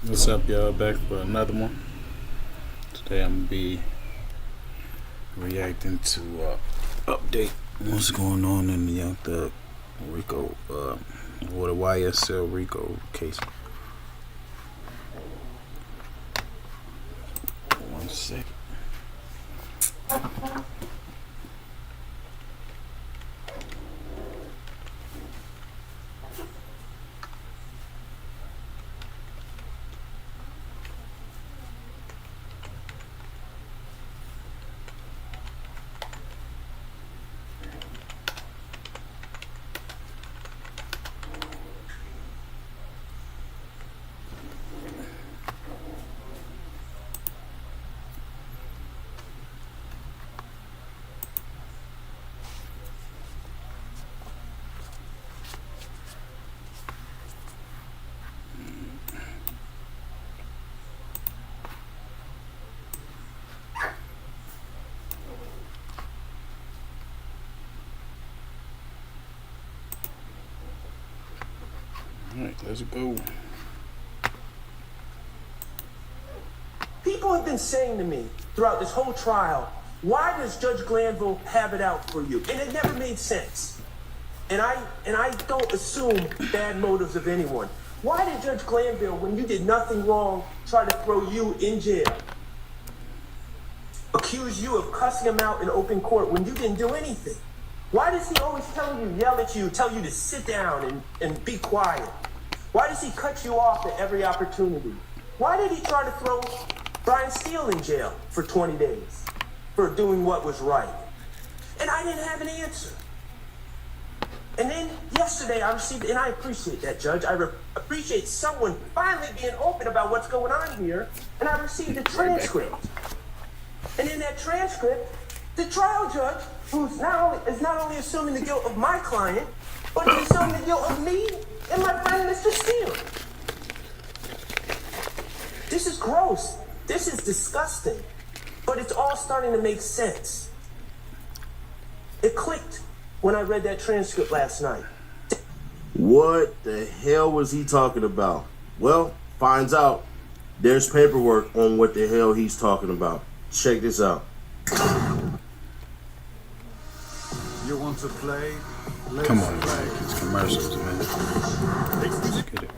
What's up, y'all? Back for another one. Today I'm gonna be reacting to update what's going on in the Young Thug RICO or the YSL RICO case. 1 second. Alright, let's go. People have been saying to me throughout this whole trial, why does Judge Glanville have it out for you? And it never made sense. And I don't assume bad motives of anyone. Why did Judge Glanville, when you did nothing wrong, try to throw you in jail? Accuse you of cussing him out in open court when you didn't do anything? Why does he always tell you, yell at you, tell you to sit down and be quiet? Why does he cut you off at every opportunity? Why did he try to throw Brian Steele in jail for 20 days for doing what was right? And I didn't have an answer. And then yesterday I received, and I appreciate that, Judge. I appreciate someone finally being open about what's going on here. And I received a transcript. And in that transcript, the trial judge, who's not only assuming the guilt of my client, but he's assuming the guilt of me and my friend Mr. Steele. This is gross. This is disgusting. But it's all starting to make sense. It clicked when I read that transcript last night. What the hell was he talking about? Well, finds out. There's paperwork on what the hell he's talking about. Check this out. You want to play? Come on, man. It's commercials, man. Let's get it.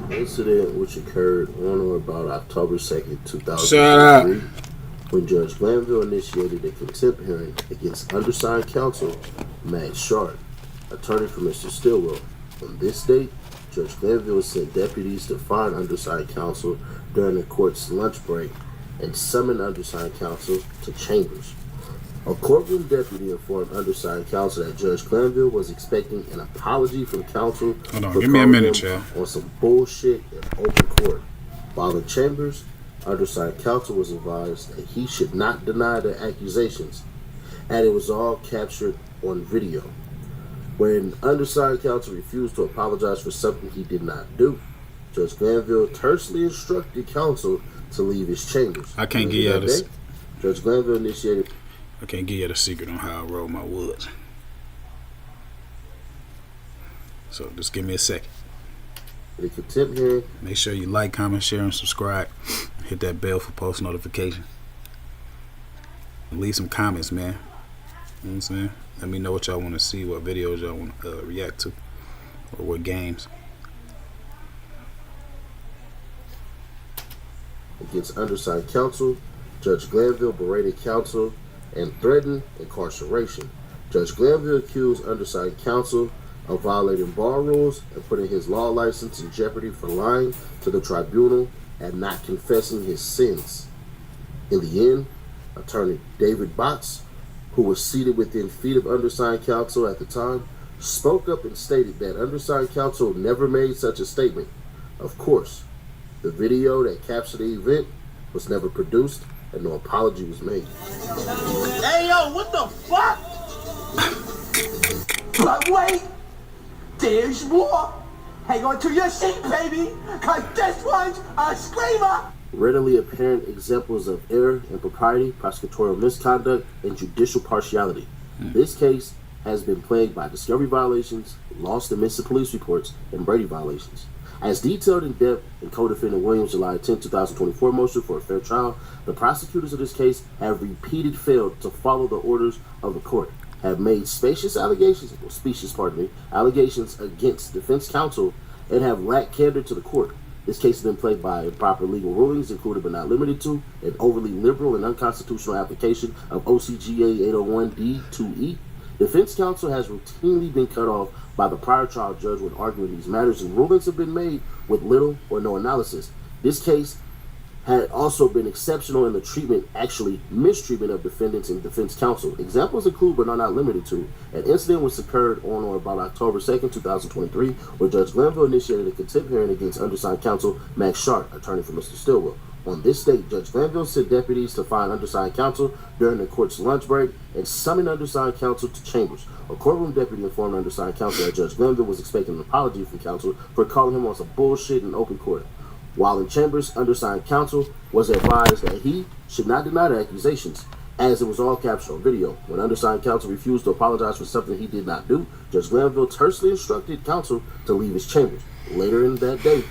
Incident which occurred on or about October 2nd, 2003, Shut up. when Judge Glanville initiated a contempt hearing against undersigned counsel Matt Sharp, attorney for Mr. Stillwell. On this date, Judge Glanville sent deputies to find undersigned counsel during the court's lunch break and summoned undersigned counsel to chambers. A courtroom deputy informed undersigned counsel that Judge Glanville was expecting an apology from counsel Hold on, for give me a calling minute, him y'all. on some bullshit in open court. While in chambers, undersigned counsel was advised that he should not deny the accusations, and it was all captured on video. When undersigned counsel refused to apologize for something he did not do, Judge Glanville tersely instructed counsel to leave his chambers. I can't give you this. Judge Glanville initiated. I can't give you the secret on how I roll my woods. So just give me a second. The contempt hearing. Make sure you like, comment, share, and subscribe. Hit that bell for post notification. Leave some comments, man. You know what I'm saying? Let me know what y'all want to see, what videos y'all want to react to, or what games. Against undersigned counsel, Judge Glanville berated counsel and threatened incarceration. Judge Glanville accused undersigned counsel of violating bar rules and putting his law license in jeopardy for lying to the tribunal and not confessing his sins. In the end, attorney David Botts, who was seated within feet of undersigned counsel at the time, spoke up and stated that undersigned counsel never made such a statement. Of course, the video that captured the event was never produced and no apology was made. Hey, yo, what the fuck? But wait, there's more. Hang on to your seat, baby, because this one's a screamer. Readily apparent examples of error, impropriety, prosecutorial misconduct, and judicial partiality. This case has been plagued by discovery violations, lost and missing police reports, and Brady violations. As detailed in depth in co-defendant Williams' July 10, 2024 motion for a fair trial, the prosecutors of this case have repeatedly failed to follow the orders of the court, have made specious allegations against defense counsel, and have lacked candor to the court. This case has been plagued by improper legal rulings, included but not limited to an overly liberal and unconstitutional application of OCGA 801D2E. Defense counsel has routinely been cut off by the prior trial judge when arguing these matters, and rulings have been made with little or no analysis. This case had also been exceptional in the treatment, actually mistreatment of defendants and defense counsel. Examples include, but are not limited to, an incident which occurred on or about October 2nd, 2023, where Judge Glanville initiated a contempt hearing against undersigned counsel Max Sharp, attorney for Mr. Stillwell. On this date, Judge Glanville sent deputies to find undersigned counsel during the court's lunch break and summoned undersigned counsel to chambers. A courtroom deputy informed undersigned counsel that Judge Glanville was expecting an apology from counsel for calling him on some bullshit in open court. While in chambers, undersigned counsel was advised that he should not deny the accusations, as it was all captured on video. When undersigned counsel refused to apologize for something he did not do, Judge Glanville tersely instructed counsel to leave his chambers. Later in that day,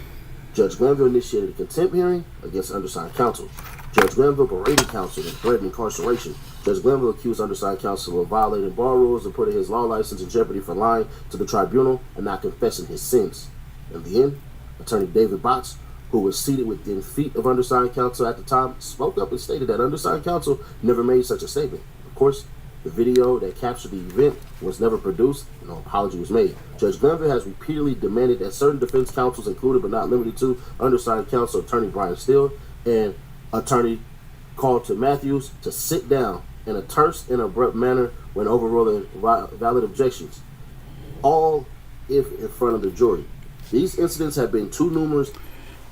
Judge Glanville initiated a contempt hearing against undersigned counsel. Judge Glanville berated counsel and threatened incarceration. Judge Glanville accused undersigned counsel of violating bar rules and putting his law license in jeopardy for lying to the tribunal and not confessing his sins. In the end, attorney David Botts, who was seated within feet of undersigned counsel at the time, spoke up and stated that undersigned counsel never made such a statement. Of course, the video that captured the event was never produced, and no apology was made. Judge Glanville has repeatedly demanded that certain defense counsels, included but not limited to undersigned counsel attorney Brian Steele and attorney Carlton Matthews, to sit down in a terse and abrupt manner when overruling valid objections, all if in front of the jury. These incidents have been too numerous.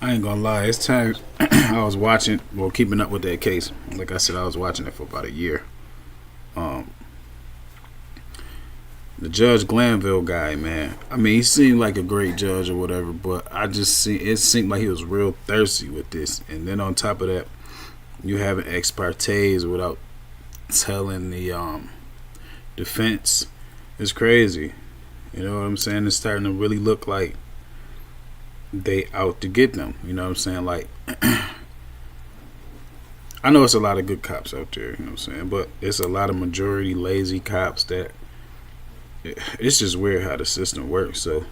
I ain't gonna lie, it's times I was watching, well, keeping up with that case. Like I said, I was watching it for about a year. The Judge Glanville guy, man, I mean, he seemed like a great judge or whatever, but it seemed like he was real thirsty with this. And then on top of that, you having ex partes without telling the defense. It's crazy. You know what I'm saying? It's starting to really look like they out to get them. You know what I'm saying? Like, I know it's a lot of good cops out there, you know what I'm saying, but it's a lot of majority lazy cops that it's just weird how the system works. So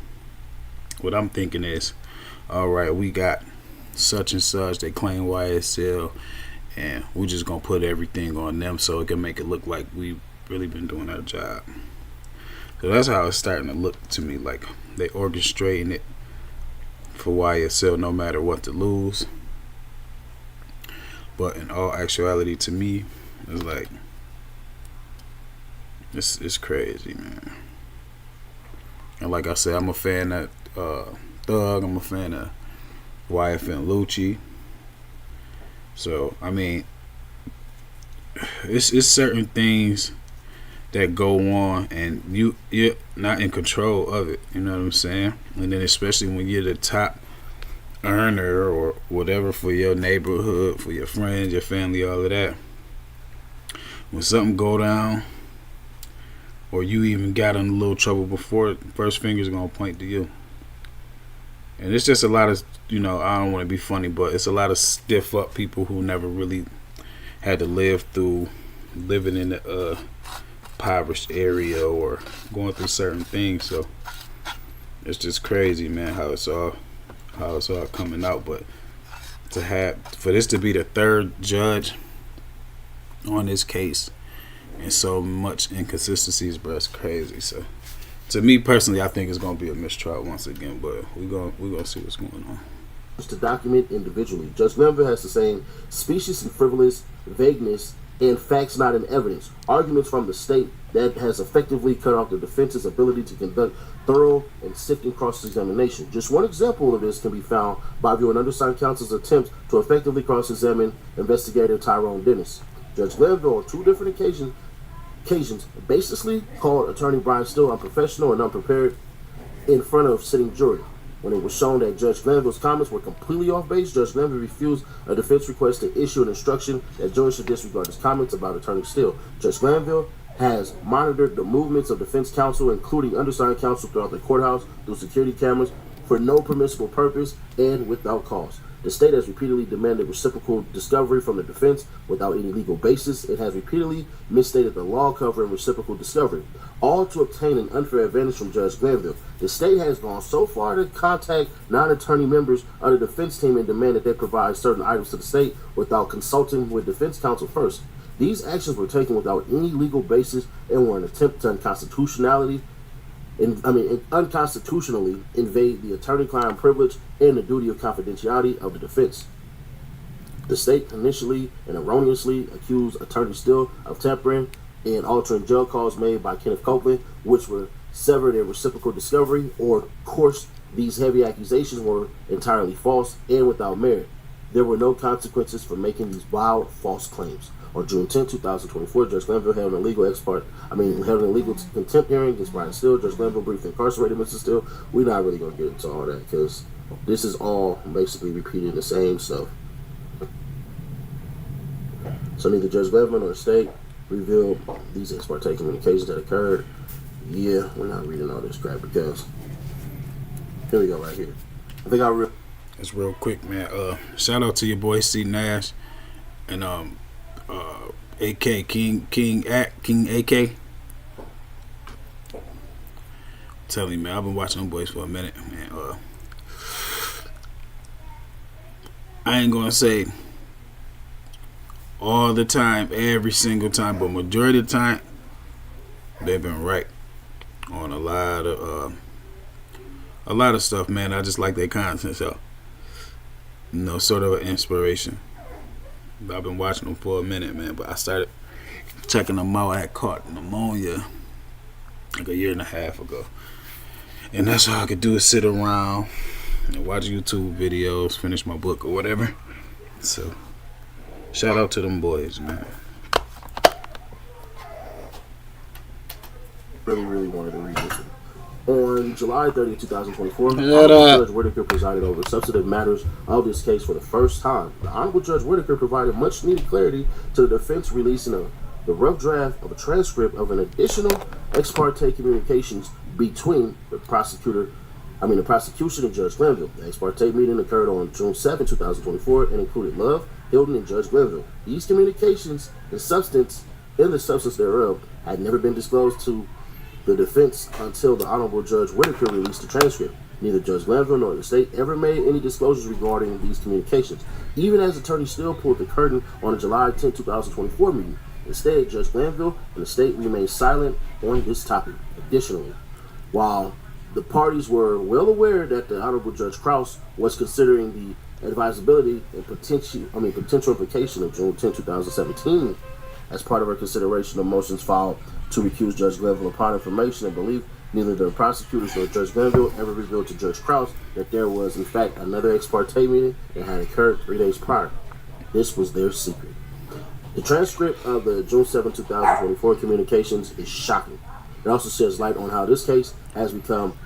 what I'm thinking is, all right, we got such and such, they claim YSL, and we're just gonna put everything on them so it can make it look like we've really been doing our job. So that's how it's starting to look to me, like they orchestrating it for YSL no matter what to lose. But in all actuality, to me, it's like it's crazy, man. And like I said, I'm a fan of Thug. I'm a fan of YFN Lucci. So I mean, it's certain things that go on, and you're not in control of it. You know what I'm saying? And then especially when you're the top earner or whatever for your neighborhood, for your friends, your family, all of that. When something go down, or you even got in a little trouble before, first finger's gonna point to you. And it's just a lot of, you know, I don't want to be funny, but it's a lot of stiff up people who never really had to live through living in a impoverished area or going through certain things. So it's just crazy, man, how it's all coming out. But for this to be the third judge on this case and so much inconsistencies, bro, it's crazy. So to me personally, I think it's gonna be a mistrial once again, but we're gonna see what's going on. To document individually, Judge Glanville has the same specious and frivolous vagueness and facts not in evidence arguments from the state that has effectively cut off the defense's ability to conduct thorough and sifting cross-examination. Just one example of this can be found by viewing undersigned counsel's attempts to effectively cross-examine investigator Tyrone Dennis. Judge Glanville, on two different occasions, basically called attorney Brian Steele unprofessional and unprepared in front of sitting jury. When it was shown that Judge Glanville's comments were completely off base, Judge Glanville refused a defense request to issue an instruction that jury should disregard his comments about attorney Steele. Judge Glanville has monitored the movements of defense counsel, including undersigned counsel, throughout the courthouse through security cameras for no permissible purpose and without cause. The state has repeatedly demanded reciprocal discovery from the defense without any legal basis. It has repeatedly misstated the law covering reciprocal discovery, all to obtain an unfair advantage from Judge Glanville. The state has gone so far to contact non-attorney members of the defense team and demand that they provide certain items to the state without consulting with defense counsel first. These actions were taken without any legal basis and were an attempt to unconstitutionally invade the attorney-client privilege and the duty of confidentiality of the defense. The state initially and erroneously accused Attorney Steele of tampering and altering jail calls made by Kenneth Copeland, which were severed in reciprocal discovery. Of course, these heavy accusations were entirely false and without merit. There were no consequences for making these wild, false claims. On June 10, 2024, Judge Glanville held an illegal contempt hearing against Brian Steele. Judge Glanville briefly incarcerated Mr. Steele. We're not really going to get into all that because this is all basically repeating the same stuff. So neither Judge Glanville nor the state revealed these ex parte communications that occurred. Yeah, we're not reading all this crap because here we go right here. I think It's real quick, man. Shout out to your boy C Nash and AK King AK. I'm telling you, man, I've been watching them boys for a minute, man. I ain't gonna say all the time, every single time, but majority of the time, they've been right on a lot of stuff, man. I just like their content, so sort of an inspiration. I've been watching them for a minute, man, but I started checking them out. I had caught pneumonia like a year and a half ago, and that's all I could do is sit around and watch YouTube videos, finish my book or whatever. So shout out to them boys, man. Really wanted to read this one. On July 30, 2024, Judge Whitaker presided over substantive matters of this case for the first time. The Honorable Judge Whitaker provided much needed clarity to the defense, releasing the rough draft of a transcript of an additional ex parte communications between the prosecution and Judge Glanville. The ex parte meeting occurred on June 7, 2024 and included Love, Hilton, and Judge Glanville. These communications and the substance thereof had never been disclosed to the defense until the Honorable Judge Whitaker released the transcript. Neither Judge Glanville nor the state ever made any disclosures regarding these communications, even as Attorney Steele pulled the curtain on the July 10, 2024 meeting. Instead, Judge Glanville and the state remained silent on this topic. Additionally, while the parties were well aware that the Honorable Judge Krause was considering the advisability and potential implication of June 10, 2017 as part of her consideration of motions filed to recuse Judge Glanville upon information and belief, neither the prosecutors nor Judge Glanville ever revealed to Judge Krause that there was, in fact, another ex parte meeting that had occurred 3 days prior. This was their secret. The transcript of the June 7, 2024 communications is shocking. It also sheds light on how this case has become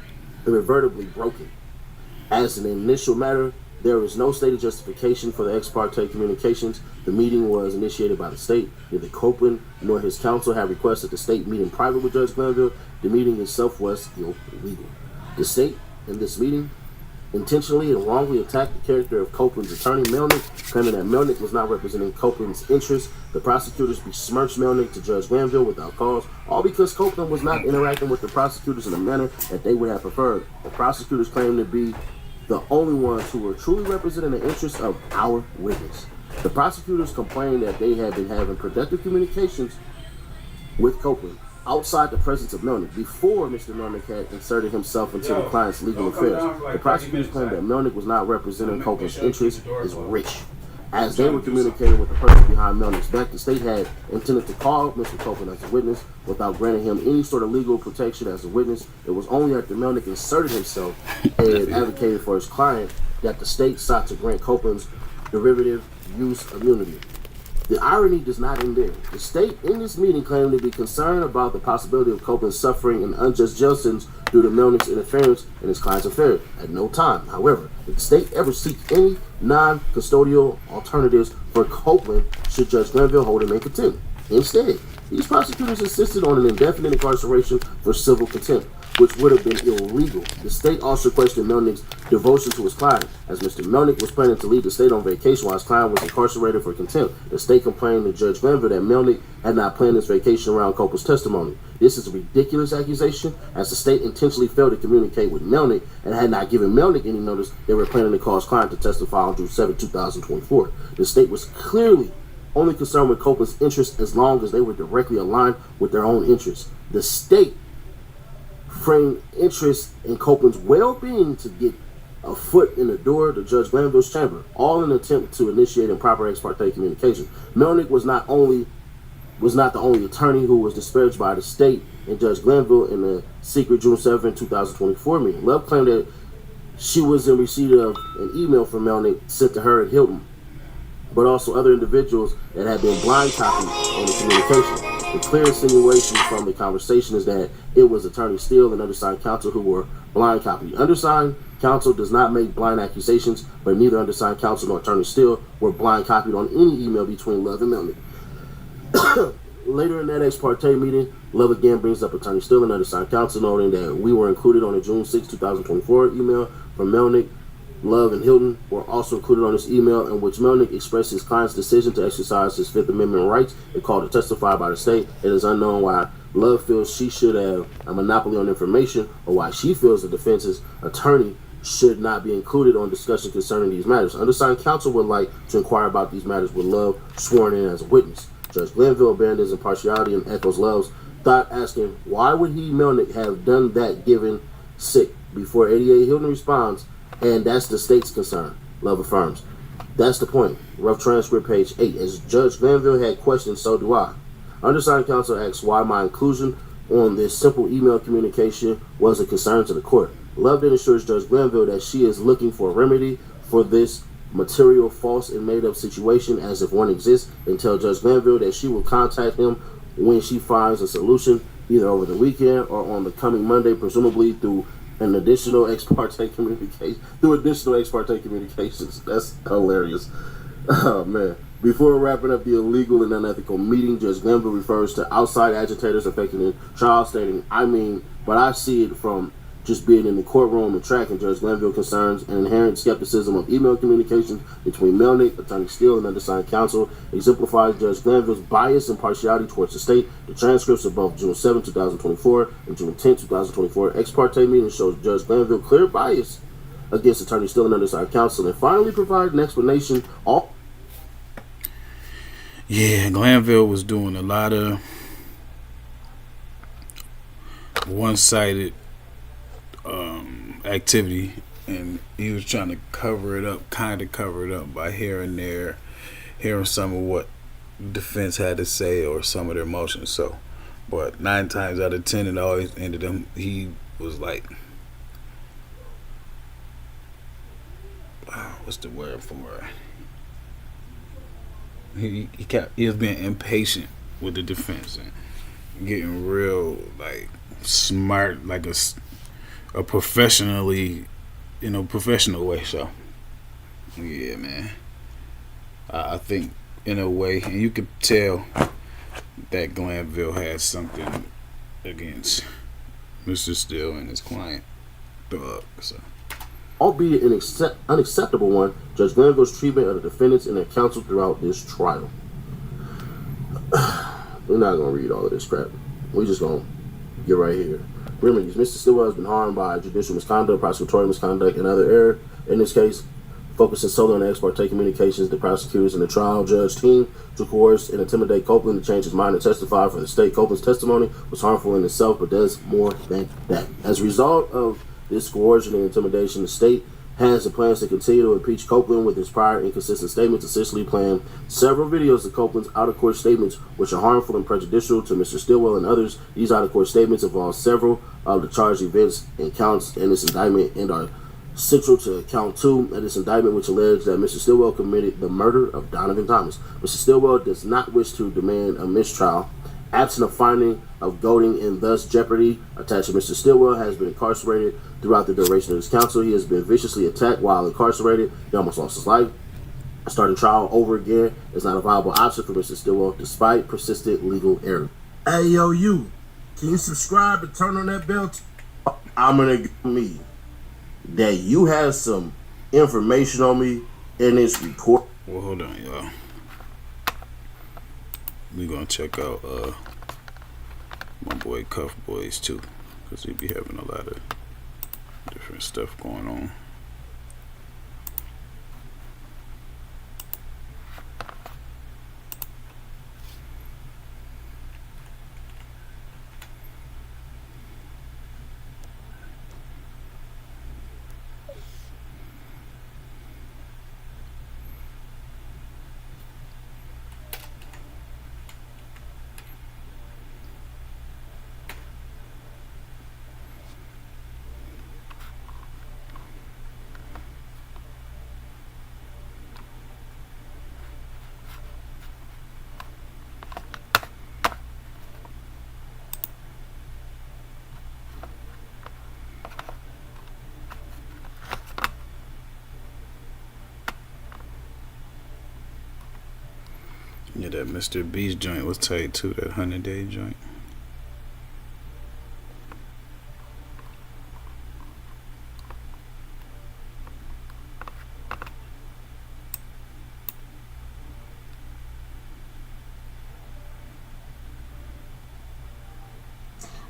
irreversibly broken. As an initial matter, there is no stated justification for the ex parte communications. The meeting was initiated by the state. Neither Copeland nor his counsel have requested the state meet in private with Judge Glanville. The meeting itself was illegal. The state, in this meeting, intentionally and wrongly attacked the character of Copeland's attorney, Melnick, claiming that Melnick was not representing Copeland's interests. The prosecutors besmirched Melnick to Judge Glanville without cause, all because Copeland was not interacting with the prosecutors in a manner that they would have preferred. The prosecutors claimed to be the only ones who were truly representing the interests of our witness. The prosecutors complained that they had been having productive communications with Copeland outside the presence of Melnick before Mr. Melnick had inserted himself into the client's legal affairs. The prosecutors claimed that Melnick was not representing Copeland's interests as rich. As they were communicating with the person behind Melnick's back, the state had intended to call Mr. Copeland as a witness without granting him any sort of legal protection as a witness. It was only after Melnick inserted himself and advocated for his client that the state sought to grant Copeland's derivative use immunity. The irony does not end there. The state in this meeting claimed to be concerned about the possibility of Copeland suffering an unjust jail sentence due to Melnick's interference in his client's affairs. At no time, however, did the state ever seek any non-custodial alternatives for Copeland should Judge Glanville hold him in contempt. Instead, these prosecutors insisted on an indefinite incarceration for civil contempt. which would have been illegal. The state also questioned Melnick's devotion to his client, as Mr. Melnick was planning to leave the state on vacation while his client was incarcerated for contempt. The state complained to Judge Glanville that Melnick had not planned his vacation around Copeland's testimony. This is a ridiculous accusation, as the state intentionally failed to communicate with Melnick and had not given Melnick any notice they were planning to call his client to testify on June 7, 2024. The state was clearly only concerned with Copeland's interests as long as they were directly aligned with their own interests. The state framed interest in Copeland's well-being to get a foot in the door to Judge Glanville's chamber, all in an attempt to initiate improper ex parte communication. Melnick was not the only attorney who was disparaged by the state and Judge Glanville in the secret June 7, 2024 meeting. Love claimed that she was in receipt of an email from Melnick sent to her at Hilton, but also other individuals that had been blind copied on the communication. The clear insinuation from the conversation is that it was Attorney Steele and undersigned counsel who were blind copied. Undersigned counsel does not make blind accusations, but neither undersigned counsel nor Attorney Steele were blind copied on any email between Love and Melnick. Later in that ex parte meeting, Love again brings up Attorney Steele and undersigned counsel, noting that we were included on the June 6, 2024 email from Melnick. Love and Hilton were also included on this email, in which Melnick expressed his client's decision to exercise his Fifth Amendment rights and called to testify by the state. It is unknown why Love feels she should have a monopoly on information, or why she feels the defense's attorney should not be included on discussion concerning these matters. Undersigned counsel would like to inquire about these matters with Love sworn in as a witness. Judge Glanville abandons impartiality and echoes Love's thought, asking why would he, Melnick, have done that given sick? Before 88, Hilton responds, and that's the state's concern. Love affirms. That's the point. Rough transcript, page 8. As Judge Glanville had questions, so do I. Undersigned counsel asks why my inclusion on this simple email communication was a concern to the court. Love then assures Judge Glanville that she is looking for a remedy for this material false and made-up situation, as if one exists, and tell Judge Glanville that she will contact him when she finds a solution, either over the weekend or on the coming Monday, presumably through additional ex parte communications. That's hilarious. Oh man. Before wrapping up the illegal and unethical meeting, Judge Glanville refers to outside agitators affecting the trial, stating, but I see it from just being in the courtroom and tracking Judge Glanville concerns and inherent skepticism of email communications between Melnick, Attorney Steele, and undersigned counsel exemplifies Judge Glanville's bias and partiality towards the state. The transcripts of both June 7, 2024 and June 10, 2024 ex parte meetings shows Judge Glanville clear bias against Attorney Steele and undersigned counsel, and finally provide an explanation. Yeah, Glanville was doing a lot of one-sided activity, and he was trying to cover it up by here and there, hearing some of what defense had to say or some of their motions. So, but 9 times out of 10, it always ended him. He was like, what's the word for it? He was being impatient with the defense and getting real like smart, like a professional way. So yeah, man, I think in a way, and you could tell that Glanville had something against Mr. Steele and his client, Thug. So, albeit an unacceptable one, Judge Glanville's treatment of the defendants and their counsel throughout this trial. We're not going to read all of this crap. We're just going to get right here. Remedies. Mr. Stillwell has been harmed by judicial misconduct, prosecutorial misconduct, and other error. In this case, focusing solely on the ex parte communications, the prosecutors and the trial judge team to coerce and intimidate Copeland to change his mind and testify for the state. Copeland's testimony was harmful in itself, but does more than that. As a result of this coercion and intimidation, the state has the plans to continue to impeach Copeland with his prior inconsistent statements, essentially playing several videos of Copeland's out-of-court statements, which are harmful and prejudicial to Mr. Stillwell and others. These out-of-court statements involve several of the charged events and counts in this indictment and are central to count 2 of this indictment, which alleged that Mr. Stillwell committed the murder of Donovan Thomas. Mr. Stillwell does not wish to demand a mistrial. Absent a finding of goading and thus jeopardy attached to Mr. Stillwell has been incarcerated throughout the duration of his counsel. He has been viciously attacked while incarcerated. He almost lost his life. Starting trial over again is not a viable option for Mr. Stillwell, despite persistent legal error. Hey, yo, you. Can you subscribe and turn on that bell? I'm gonna give me that you have some information on me in this record. Well, hold on, y'all. We gonna check out my boy Cuff Boys too, cause he be having a lot of different stuff going on. Yeah, that Mr. Beast joint was tight too. That 100-day joint.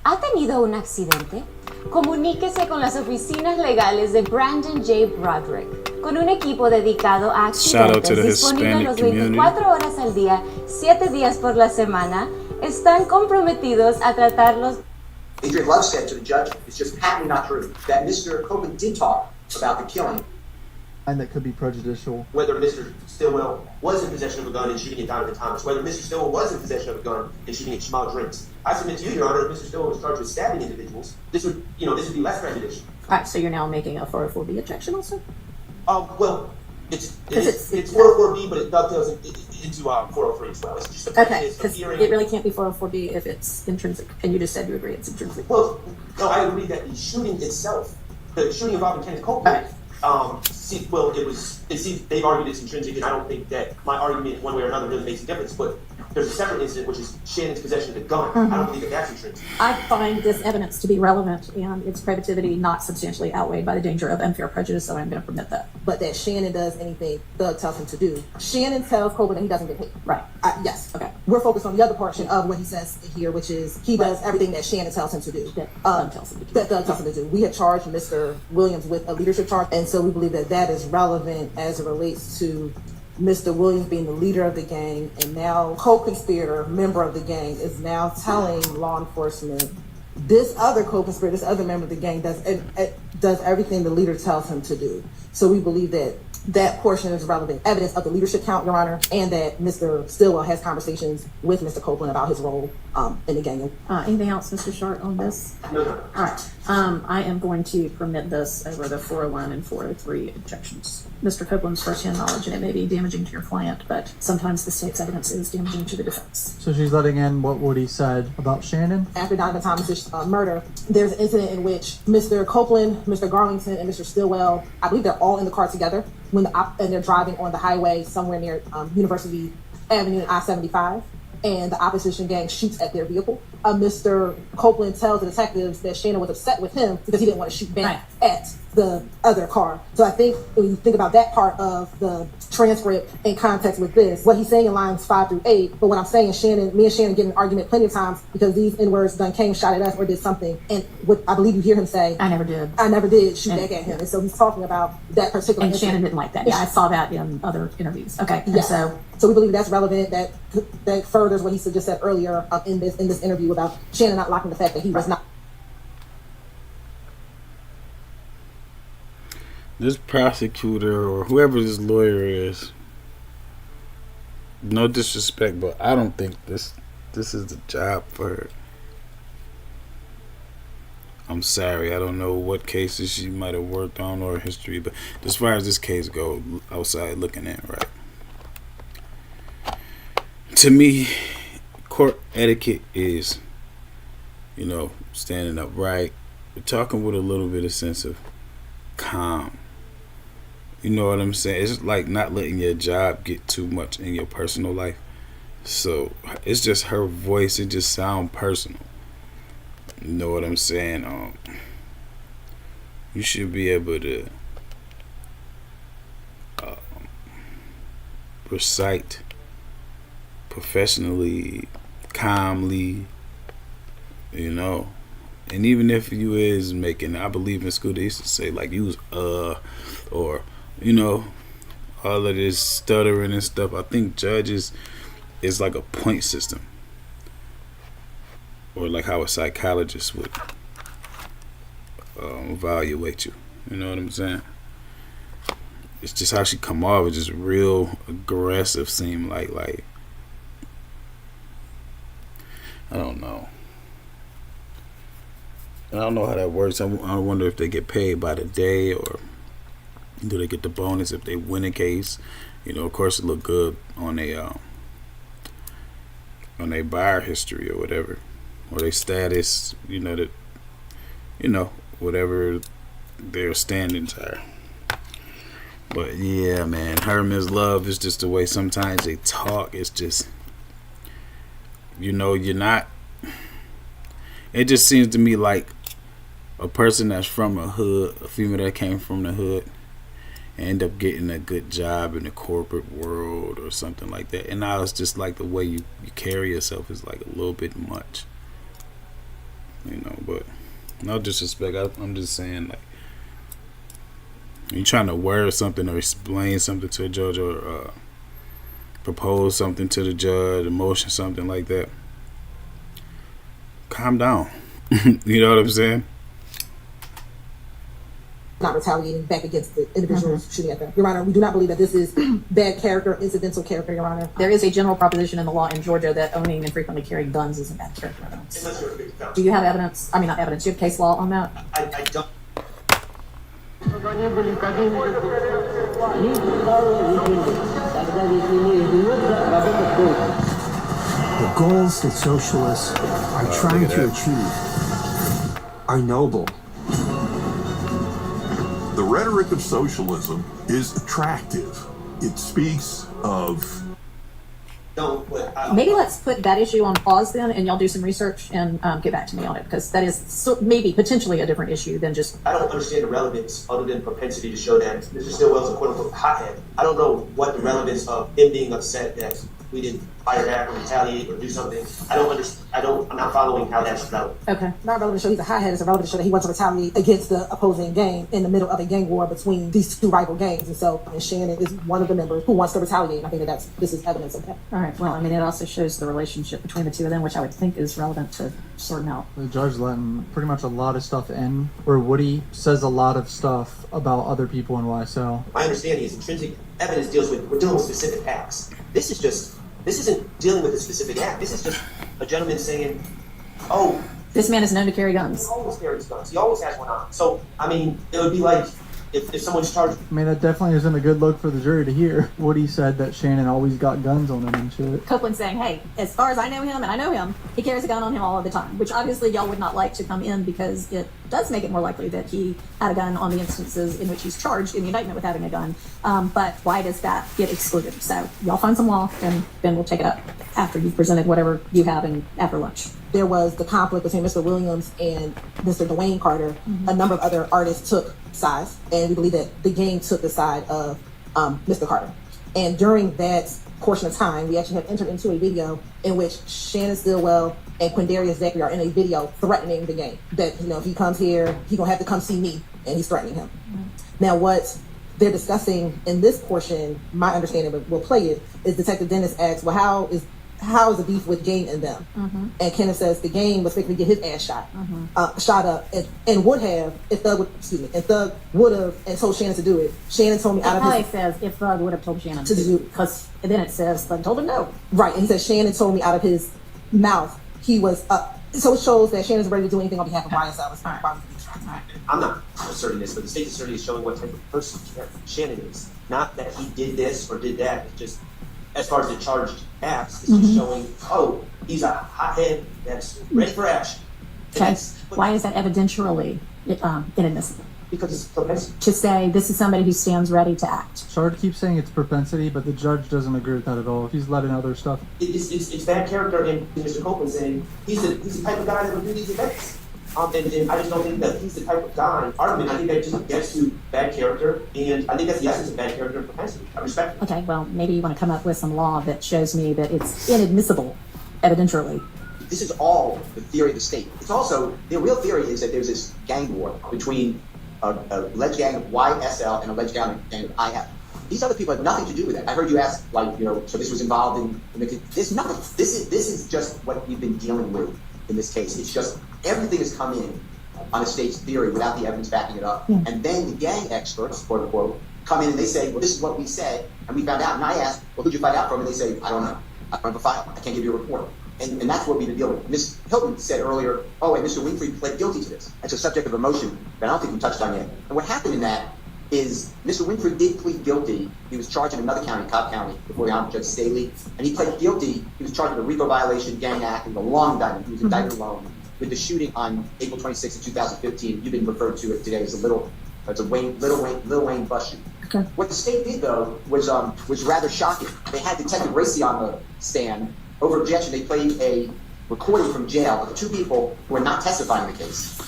¿Ha tenido un accidente? Comuníquese con las oficinas legales de Brandon J. Broderick, con un equipo dedicado a accidentes disponible los 24 horas al día, 7 días por la semana. Están comprometidos a tratarlos. Adrian Love said to the judge, it's just patently not true, that Mr. Copeland did talk about the killing. And that could be prejudicial. Whether Mr. Stillwell was in possession of a gun and shooting at Donovan Thomas, whether Mr. Stillwell was in possession of a gun and shooting at Jamal Drinks. I submit to you, Your Honor, if Mr. Stillwell was charged with stabbing individuals, this would be less prejudicial. All right, so you're now making a 404B objection also? Well, it's 404B, but it dovetails into 403 as well. It's just a Okay, because it really can't be 404B if it's intrinsic, and you just said you agree it's intrinsic. Well, no, I agree that the shooting itself, the shooting involving Kenneth Copeland, they've argued it's intrinsic, and I don't think that my argument one way or another really makes a difference, but there's a separate incident, which is Shannon's possession of the gun. I don't believe that that's intrinsic. I find this evidence to be relevant and its probativity not substantially outweighed by the danger of unfair prejudice, so I'm going to permit that. But that Shannon does anything Thug tells him to do. Shannon tells Copeland that he doesn't get paid. Right. Yes. Okay. We're focused on the other portion of what he says here, which is he does everything that Shannon tells him to do. That Thug tells him to do. That Thug tells him to do. We have charged Mr. Williams with a leadership charge, and so we believe that that is relevant as it relates to Mr. Williams being the leader of the gang and now co-conspirator, member of the gang, is now telling law enforcement this other co-conspirator, this other member of the gang does everything the leader tells him to do. So we believe that that portion is relevant evidence of the leadership count, Your Honor, and that Mr. Stillwell has conversations with Mr. Copeland about his role in the gang. Anything else, Mr. Short, on this? No. All right. I am going to permit this over the 401 and 403 objections. Mr. Copeland's first-hand knowledge, and it may be damaging to your client, but sometimes the state's evidence is damaging to the defense. So she's letting in what Woody said about Shannon? After Donovan Thomas's murder, there's an incident in which Mr. Copeland, Mr. Garlington, and Mr. Stillwell, I believe they're all in the car together and they're driving on the highway somewhere near University Avenue and I-75, and the opposition gang shoots at their vehicle. Mr. Copeland tells the detectives that Shannon was upset with him because he didn't want to shoot back at the other car. So I think when you think about that part of the transcript in context with this, what he's saying in lines 5 through 8, but what I'm saying is me and Shannon get in an argument plenty of times because these N-words done came, shot at us, or did something. And what I believe you hear him say, I never did shoot back at him. And so he's talking about that particular And incident. Shannon didn't like that. Yeah, I saw that in other interviews. Okay. Yeah. So we believe that's relevant. That furthers what he just said earlier in this interview about Shannon not liking the fact that he was not. This prosecutor or whoever this lawyer is, no disrespect, but I don't think this is the job for her. I'm sorry, I don't know what cases she might have worked on or history, but as far as this case goes, outside looking in, right? To me, court etiquette is, standing upright, but talking with a little bit of sense of calm. You know what I'm saying? It's like not letting your job get too much in your personal life. So it's just her voice. It just sounds personal. You know what I'm saying? you should be able to recite professionally, calmly, you know. And even if you is making, I believe in school they used to say like use or you know, all of this stuttering and stuff. I think judges is like a point system, or like how a psychologist would evaluate you. You know what I'm saying? It's just how she come off. It's just real aggressive. Seem like I don't know. I don't know how that works. I wonder if they get paid by the day, or do they get the bonus if they win a case. You know, of course, it look good on a buyer history or whatever, or their status. You know that, you know, whatever their standards are. But yeah, man, her and Ms. Love is just the way sometimes they talk. It's just, you know, you're not. It just seems to me like a person that's from a hood, a female that came from the hood, and end up getting a good job in the corporate world or something like that. And now it's just like the way you carry yourself is like a little bit much, you know. But no disrespect, I'm just saying, like, you trying to wear something or explain something to a judge, or propose something to the judge, emotion, something like that, calm down. You know what I'm saying? Not retaliating back against the individuals shooting at them. Your Honor, we do not believe that this is bad character, incidental character, Your Honor. There is a general proposition in the law in Georgia that owning and frequently carrying guns is a bad character evidence. Do you have evidence? I mean, not evidence. Do you have case law on that? I don't. The goals that socialists are trying to achieve are noble. The rhetoric of socialism is attractive. It speaks of... Maybe let's put that issue on pause then, and y'all do some research and get back to me on it, because that is maybe potentially a different issue than just... I don't understand the relevance other than propensity to show that Mr. Stillwell's a quote-unquote hothead. I don't know what the relevance of him being upset that we didn't fire back or retaliate or do something. I'm not following how that's relevant. Okay. Not relevant to show he's a hothead, it's relevant to show that he wants to retaliate against the opposing gang in the middle of a gang war between these two rival gangs. And so, and Shannon is one of the members who wants to retaliate. And I think that this is evidence of that. All right. Well, I mean, it also shows the relationship between the two of them, which I would think is relevant to sorting out. The judge letting pretty much a lot of stuff in, where Woody says a lot of stuff about other people in YSL. My understanding is intrinsic evidence we're dealing with specific acts. This isn't dealing with a specific act. This is just a gentleman saying, oh, this man is known to carry guns. He always carries guns. He always has one on. So, I mean, it would be like if someone's charged. I mean, that definitely isn't a good look for the jury to hear. Woody said that Shannon always got guns on him and shit. Copeland saying, hey, as far as I know him, and I know him, he carries a gun on him all of the time, which obviously y'all would not like to come in, because it does make it more likely that he had a gun on the instances in which he's charged in the indictment with having a gun. But why does that get excluded? So y'all find some law, and then we'll take it up after you've presented whatever you have and after lunch. There was the conflict between Mr. Williams and Mr. Dwayne Carter. A number of other artists took sides, and we believe that the gang took the side of Mr. Carter. And during that portion of time, we actually have entered into a video in which Shannon Stillwell and Quindarius Zachary are in a video threatening the gang. That, you know, if he comes here, he's going to have to come see me, and he's threatening him. Now, what they're discussing in this portion, my understanding, but we'll play it, is Detective Dennis asks, well, how is the beef with gang and them? And Kenneth says the gang was fixing to get his ass shot up, and would have if Thug would have and told Shannon to do it. Shannon told me out of his... It says if Thug would have told Shannon to do it, because then it says Thug told him no. Right, and he says Shannon told me out of his mouth he was so it shows that Shannon's ready to do anything on behalf of YSL. I'm not asserting this, but the state's attorney is showing what type of person Shannon is. Not that he did this or did that. It's just, as far as the charged acts, it's just showing, oh, he's a hothead that's ready for action. Okay. Why is that evidentially inadmissible? Because it's propensity. To say this is somebody who stands ready to act. Sorry to keep saying it's propensity, but the judge doesn't agree with that at all. He's letting other stuff. It's bad character in Mr. Copeland saying he's the type of guy that would do these events. And I just don't think that he's the type of guy. Argument, I think that just gets to bad character, and I think that's the essence of bad character and propensity. I respect it. Okay, well, maybe you want to come up with some law that shows me that it's inadmissible, evidentially. This is all the theory of the state. It's also, the real theory is that there's this gang war between a alleged gang of YSL and a alleged gang of IF. These other people have nothing to do with it. I heard you ask, like, so this was involved in this nothing. This is just what we've been dealing with in this case. It's just everything has come in on a state's theory without the evidence backing it up. Yeah. And then the gang experts, quote unquote, come in and they say, well, this is what we said, and we found out. And I asked, well, who'd you find out from? And they say, I don't know. I don't have a file. I can't give you a report. And that's what we've been dealing with. Ms. Hilton said earlier, oh, and Mr. Winfrey pled guilty to this. It's a subject of emotion that I don't think we touched on yet. And what happened in that is Mr. Winfrey did plead guilty. He was charged in another county, Cobb County, before the Honorable Judge Staley. And he pled guilty. He was charged with a RICO violation, gang act, and a long indictment. He was indicted alone with the shooting on April 26th of 2015. You've been referred to it today as Little Wayne bus shoot. Okay. What the state did, though, was rather shocking. They had Detective Racy on the stand. Over objection, they played a recording from jail of two people who are not testifying in the case,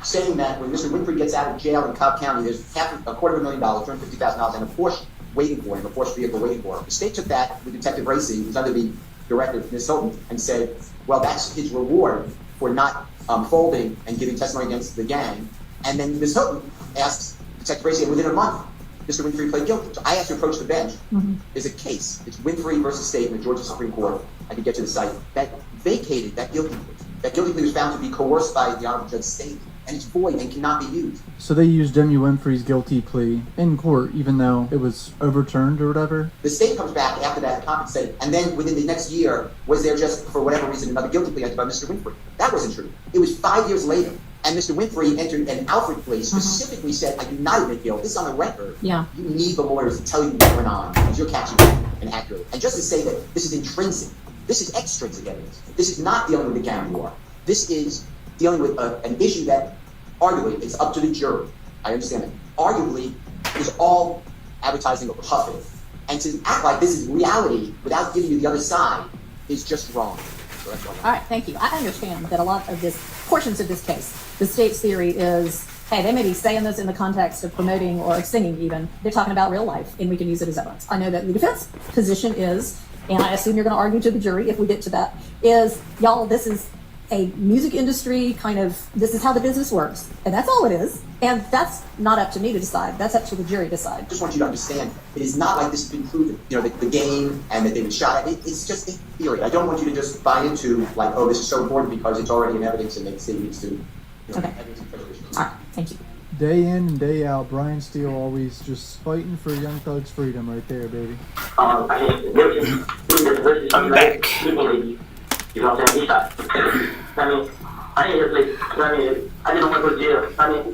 saying that when Mr. Winfrey gets out of jail in Cobb County, there's $250,000, $250,000, and a Porsche waiting for him, a Porsche vehicle waiting for him. The state took that with Detective Racy, who's under the director, Ms. Hilton, and said, well, that's his reward for not folding and giving testimony against the gang. And then Ms. Hilton asked Detective Racy, and within a month, Mr. Winfrey pled guilty. So I asked to approach the bench. There's a case. It's Winfrey versus State in the Georgia Supreme Court. I can get to the site. That vacated that guilty plea. That guilty plea was found to be coerced by the Honorable Judge Staley, and it's void and cannot be used. So they used Demi Winfrey's guilty plea in court, even though it was overturned or whatever? The state comes back after that compensated, and then within the next year, was there just, for whatever reason, another guilty plea entered by Mr. Winfrey? That wasn't true. It was 5 years later, and Mr. Winfrey entered an Alfred plea, specifically said, I do not admit guilt. This is on the record. Yeah. You need the lawyers to tell you what went on, because you're catching it inaccurately. And just to say that this is intrinsic, this is extrinsic evidence. This is not dealing with the gang war. This is dealing with an issue that, arguably, it's up to the jury. I understand that. Arguably, is all advertising or puffing. And to act like this is reality without giving you the other side is just wrong. So that's why. All right, thank you. I understand that a lot of portions of this case, the state's theory is, hey, they may be saying this in the context of promoting or singing even. They're talking about real life, and we can use it as evidence. I know that the defense position is, and I assume you're going to argue to the jury if we get to that, is, y'all, this is a music industry kind of, this is how the business works. And that's all it is. And that's not up to me to decide. That's up to the jury to decide. I just want you to understand, it is not like this has been proven. The game and that they've been shot at, it's just a theory. I don't want you to just buy into, like, oh, this is so important because it's already in evidence and the state needs to, Okay. evidence and preservation. All right, thank you. Day in and day out, Brian Steele always just fighting for Young Thug's freedom right there, baby. I'm back. You know what I'm saying? He shot. I didn't want to go to jail.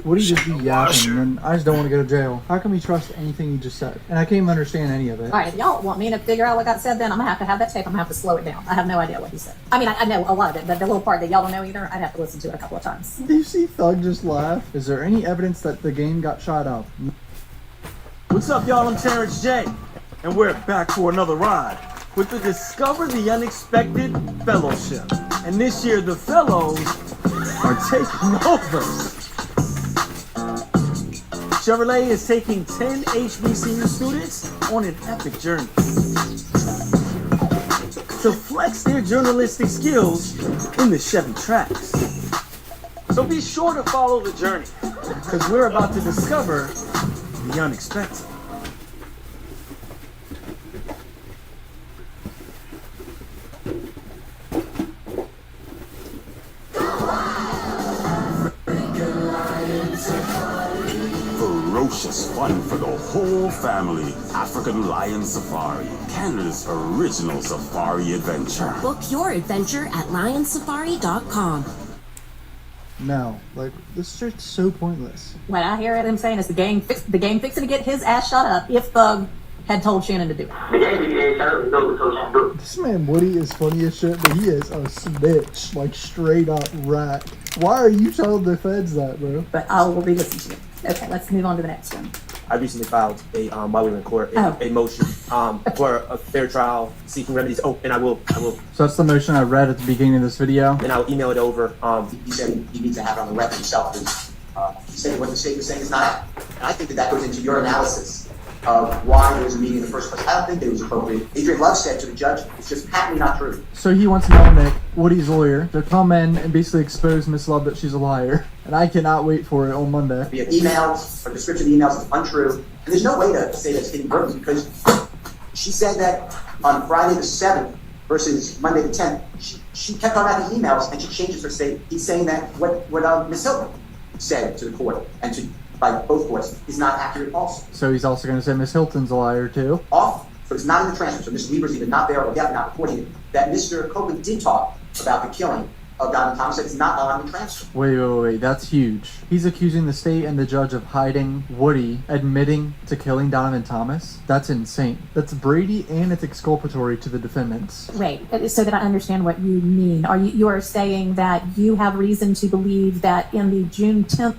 Would he just be yapping and I just don't want to go to jail? How can we trust anything he just said? And I can't even understand any of it. All right, if y'all want me to figure out what got said, then I'm going to have that tape. I'm going to have to slow it down. I have no idea what he said. I mean, I know a lot of it, but the little part that y'all don't know either, I'd have to listen to it a couple of times. Do you see Thug just laugh? Is there any evidence that the game got shot up? What's up, y'all? I'm Terrence J. And we're back for another ride with the Discover the Unexpected Fellowship. And this year, the fellows are taking over. Chevrolet is taking 10 HBCU students on an epic journey to flex their journalistic skills in the Chevy tracks. So be sure to follow the journey, because we're about to discover the unexpected. Ferocious fun for the whole family. African Lion Safari, Canada's original safari adventure. Book your adventure at lionsafari.com. No, like, this shit's so pointless. What I hear him saying is the gang fixing to get his ass shot up if Thug had told Shannon to do it. This man Woody is funny as shit, but he is a snitch, like straight up rat. Why are you telling the feds that, bro? But I will re-listen to it. Okay, let's move on to the next one. I recently filed while we were in court, a motion for a fair trial, seeking remedies. Oh, and I will. So that's the motion I read at the beginning of this video. And I'll email it over. He said he needs to have it on the record himself. He said what the state was saying is not. And I think that goes into your analysis of why there was a meeting in the first place. I don't think that it was appropriate. Adrian Love said to the judge, it's just patently not true. So he wants Melnick, Woody's lawyer, to come in and basically expose Miss Love that she's a liar. And I cannot wait for it on Monday. Via emails, or description of the emails is untrue. And there's no way to say that's hidden purpose because she said that on Friday the 7th versus Monday the 10th, she kept on having emails and she changes her state. He's saying that what Ms. Hilton said to the court and to by both courts is not accurate also. So he's also going to say Miss Hilton's a liar too? Off, so it's not in the transcript, so Mr. Lieber's either not there or definitely not reporting it, that Mr. Copeland did talk about the killing of Donovan Thomas. It's not on the transcript. Wait, that's huge. He's accusing the state and the judge of hiding Woody admitting to killing Donovan Thomas. That's insane. That's Brady and it's exculpatory to the defendants. Wait, so that I understand what you mean. You are saying that you have reason to believe that in the June 10th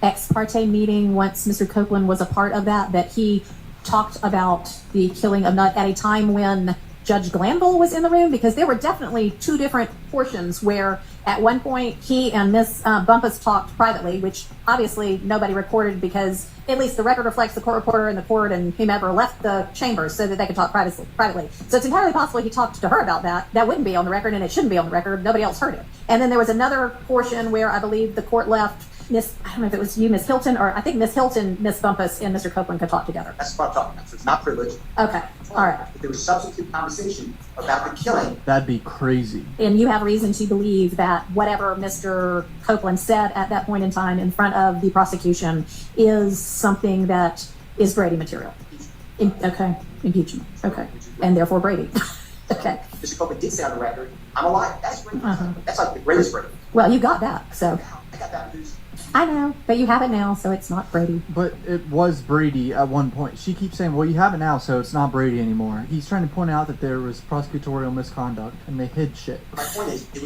ex parte meeting, once Mr. Copeland was a part of that he talked about the killing of Nutt at a time when Judge Glanville was in the room? Because there were definitely two different portions where at one point he and Miss Bumpus talked privately, which obviously nobody recorded because at least the record reflects the court reporter and the court and whomever left the chambers so that they could talk privately. So it's entirely possible he talked to her about that. That wouldn't be on the record and it shouldn't be on the record. Nobody else heard it. And then there was another portion where I believe the court left I don't know if it was you, Miss Hilton, or I think Miss Hilton, Miss Bumpus, and Mr. Copeland could talk together. That's what I'm talking about. So it's not privileged. Okay, all right. But there was substantive conversation about the killing. That'd be crazy. And you have reason to believe that whatever Mr. Copeland said at that point in time in front of the prosecution is something that is Brady material. Impeachment. Okay, and therefore Brady. Okay. Mr. Copeland did say on the record, I'm a liar. That's Brady. That's like the greatest Brady. Well, you got that, so. I got that news. I know, but you have it now, so it's not Brady. But it was Brady at one point. She keeps saying, well, you have it now, so it's not Brady anymore. He's trying to point out that there was prosecutorial misconduct, and they hid shit. My point is, it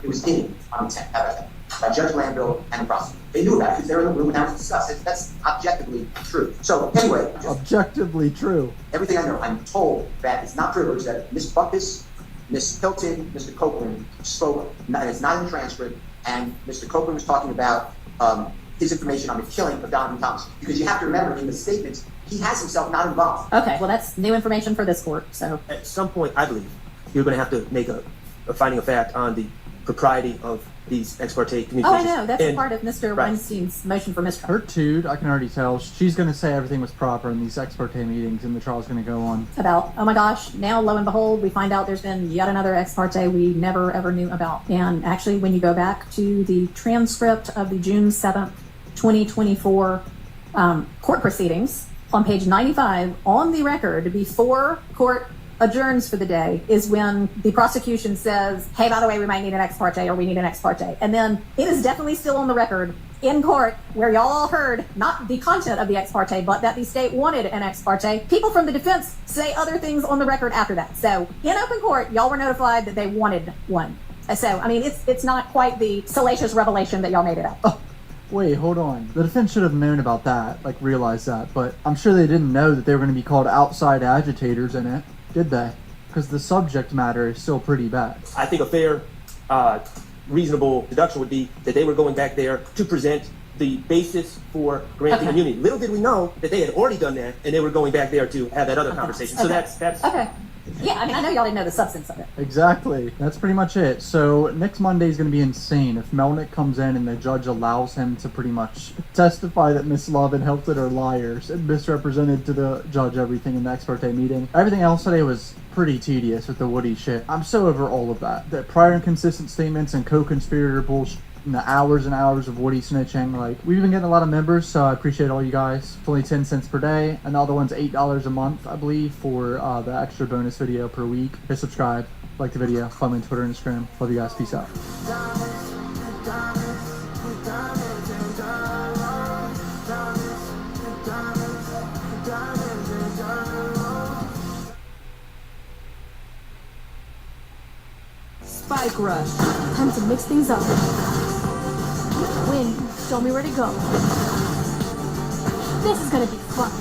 was hidden on the 10th by Judge Glanville and the prosecutor. They knew about it because they were in the room and that was discussed. That's objectively true. So anyway. Objectively true. Everything I know, I'm told that it's not privileged that Miss Bumpus, Miss Hilton, Mr. Copeland spoke, it's not in the transcript, and Mr. Copeland was talking about his information on the killing of Donovan Thomas. Because you have to remember, in the statements, he has himself not involved. Okay, well, that's new information for this court, so. At some point, I believe, you're going to have to make a finding of fact on the propriety of these ex parte communications. Oh, I know. That's part of Mr. Weinstein's motion for mistrial. Her dude, I can already tell, she's going to say everything was proper in these ex parte meetings and the trial's going to go on. About, oh my gosh, now lo and behold, we find out there's been yet another ex parte we never ever knew about. And actually, when you go back to the transcript of the June 7th, 2024 court proceedings, on page 95, on the record, before court adjourns for the day, is when the prosecution says, hey, by the way, we might need an ex parte or we need an ex parte. And then it is definitely still on the record in court where y'all all heard not the content of the ex parte, but that the state wanted an ex parte. People from the defense say other things on the record after that. So in open court, y'all were notified that they wanted one. So, I mean, it's not quite the salacious revelation that y'all made it up. Oh, wait, hold on. The defense should have known about that, like realized that, but I'm sure they didn't know that they were going to be called outside agitators in it. Did they? Because the subject matter is still pretty bad. I think a fair, reasonable deduction would be that they were going back there to present the basis for granting immunity. Little did we know that they had already done that, and they were going back there to have that other conversation. So that's okay. Yeah, I mean, I know y'all didn't know the substance of it. Exactly. That's pretty much it. So next Monday is going to be insane. If Melnick comes in and the judge allows him to pretty much testify that Miss Love and Hilton are liars and misrepresented to the judge everything in the ex parte meeting. Everything else today was pretty tedious with the Woody shit. I'm so over all of that. The prior inconsistent statements and co-conspirator bullshit. And the hours and hours of Woody snitching. Like, we've been getting a lot of members, so I appreciate all you guys. It's only 10 cents per day, and the other one's $8 a month, I believe, for the extra bonus video per week. Hit subscribe, like the video, follow me on Twitter and Instagram. Love you guys. Peace out. Spike rush. Time to mix things up. Wind, show me where to go. This is gonna be fun.